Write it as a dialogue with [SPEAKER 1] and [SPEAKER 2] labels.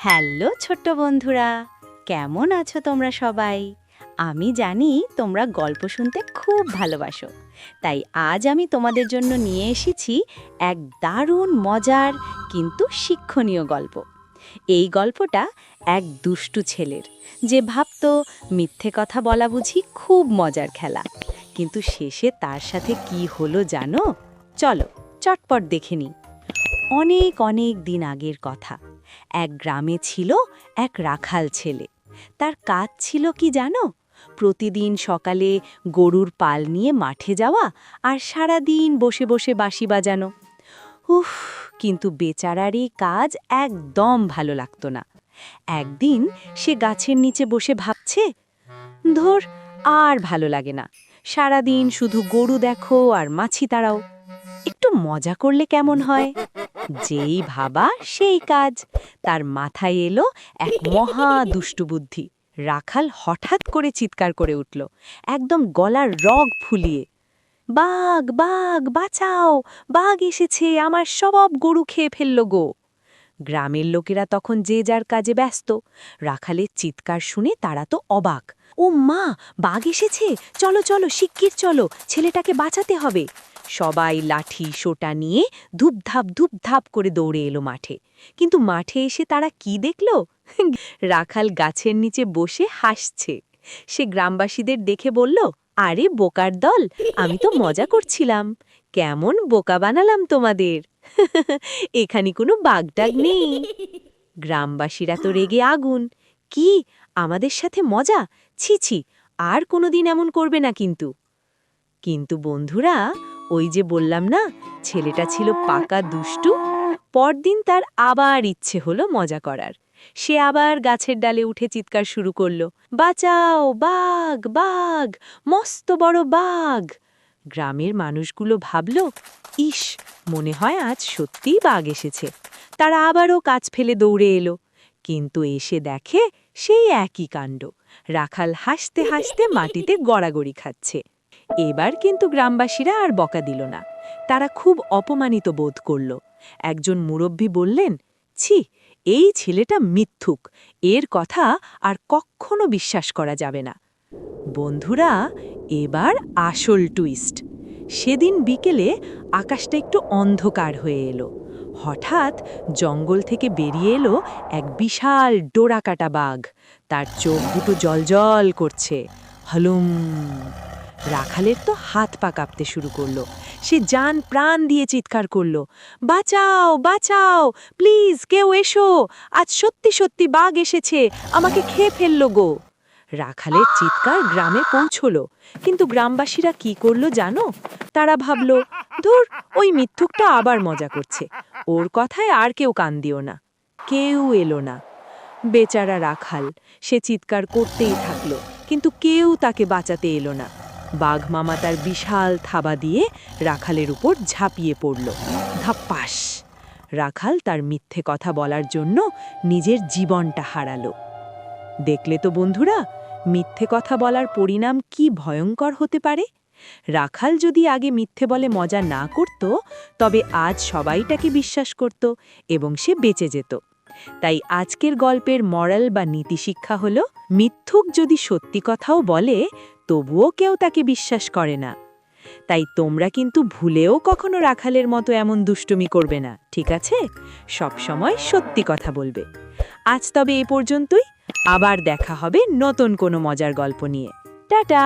[SPEAKER 1] Hello ছোট্ট বন্ধুরা, কেমন আছো তোমরা সবাই? আমি জানি তোমরা গল্প শুনতে খুব ভালোবাসো, তাই আজ আমি তোমাদের জন্য নিয়ে এসেছি এক দারুণ মজার কিন্তু শিক্ষণীয় গল্প। এই গল্পটা এক দুষ্টু ছেলের, যে ভাবতো মিথ্যে কথা বলা বুঝি খুব মজার খেলা, কিন্তু শেষে তার সাথে কি হলো জানো? চলো চটপট দেখে নিই। অনেক অনেক দিন আগের কথা। এক গ্রামে ছিল এক রাখাল ছেলে। তার কাজ ছিল কি জানো? প্রতিদিন সকালে গরুর পাল নিয়ে মাঠে যাওয়া আর সারা দিন বসে বসে বাঁশি বাজানো। উফ, কিন্তু বেচারার এই কাজ একদম ভালো লাগতো না। একদিন সে গাছের নিচে বসে ভাবছে, ধর, আর ভালো লাগে না, সারাদিন শুধু গরু দেখো আর মাছি তাড়াও, একটু মজা করলে কেমন হয়? যেই ভাবা সেই কাজ। তার মাথায় এলো এক মহা দুষ্টু বুদ্ধি। রাখাল হঠাৎ করে চিৎকার করে উঠল, একদম গলার রগ ফুলিয়ে, বাঘ বাঘ বাঁচাও, বাঘ এসেছে, আমার সব গরু খেয়ে ফেলল গো। গ্রামের লোকেরা তখন যে যার কাজে ব্যস্ত। রাখালের চিৎকার শুনে তারা তো অবাক। ও মা, বাঘ এসেছে, চলো চলো শিগগির চলো, ছেলেটাকে বাঁচাতে হবে। সবাই লাঠি সোটা নিয়ে ধুপধাপ করে দৌড়ে এলো মাঠে। কিন্তু মাঠে এসে তারা কি দেখল? রাখাল গাছের নিচে বসে হাসছে। সে গ্রামবাসীদের দেখে বলল, আরে বোকার দল, আমি তো মজা করছিলাম, কেমন বোকা বানালাম তোমাদের। এখানে কোনো বাগডাগ নেই। গ্রামবাসীরা তো রেগে আগুন। কি, আমাদের সাথে মজা? ছি ছি, আর কোনোদিন এমন করবে না কিন্তু। কিন্তু বন্ধুরা, ওই যে বললাম না, ছেলেটা ছিল পাকা দুষ্টু। পরদিন তার আবার ইচ্ছে হলো মজা করার। সে আবার গাছের ডালে উঠে চিৎকার শুরু করলো, বাঁচাও, বাঘ বাঘ, মস্ত বড় বাঘ। গ্রামের মানুষগুলো ভাবল, ইস, মনে হয় আজ সত্যিই বাঘ এসেছে। তারা আবারও কাজ ফেলে দৌড়ে এলো। কিন্তু এসে দেখে সেই একই কাণ্ড। রাখাল হাসতে হাসতে মাটিতে গড়াগড়ি খাচ্ছে। এবার কিন্তু গ্রামবাসীরা আর বকা দিল না। তারা খুব অপমানিত বোধ করল। একজন মুরব্বী বললেন, ছি, এই ছেলেটা মিথ্যুক, এর কথা আর কখনো বিশ্বাস করা যাবে না। বন্ধুরা, এবার আসল টুইস্ট। সেদিন বিকেলে আকাশটা একটু অন্ধকার হয়ে এলো। হঠাৎ জঙ্গল থেকে বেরিয়ে এলো এক বিশাল ডোরাকাটা বাঘ। তার চোখ দুটো জ্বলজ্বল করছে। হলুম। রাখালের তো হাত পা কাঁপতে শুরু করলো। সে জান প্রাণ দিয়ে চিৎকার করলো, বাঁচাও বাঁচাও, প্লিজ কেউ এসো, আজ সত্যি সত্যি বাঘ এসেছে, আমাকে খেয়ে ফেললো গো। রাখালের চিৎকার গ্রামে পৌঁছলো। কিন্তু গ্রামবাসীরা কি করলো জানো? তারা ভাবলো, ধুর, ওই মিথ্যুকটা আবার মজা করছে, ওর কথায় আর কেউ কান দিও না। কেউ এলো না। বেচারা রাখাল, সে চিৎকার করতেই থাকলো, কিন্তু কেউ তাকে বাঁচাতে এলো না। বাঘ মামা তার বিশাল থাবা দিয়ে রাখালের উপর ঝাঁপিয়ে পড়ল। ধাপ্পাস! রাখাল তার মিথ্যে কথা বলার জন্য নিজের জীবনটা হারালো। দেখলে তো বন্ধুরা, মিথ্যে কথা বলার পরিণাম কি ভয়ঙ্কর হতে পারে। রাখাল যদি আগে মিথ্যে বলে মজা না করত, তবে আজ সবাই তাকে বিশ্বাস করত এবং সে বেঁচে যেত। তাই আজকের গল্পের মরাল বা নীতিশিক্ষা হলো, মিথ্যুক যদি সত্যি কথাও বলে, তবুও কেউ তাকে বিশ্বাস করে না। তাই তোমরা কিন্তু ভুলেও কখনো রাখালের মতো এমন দুষ্টুমি করবে না, ঠিক আছে? সব সময় সত্যি কথা বলবে। আজ তবে এ পর্যন্তই। আবার দেখা হবে নতুন কোনো মজার গল্প নিয়ে। টাটা।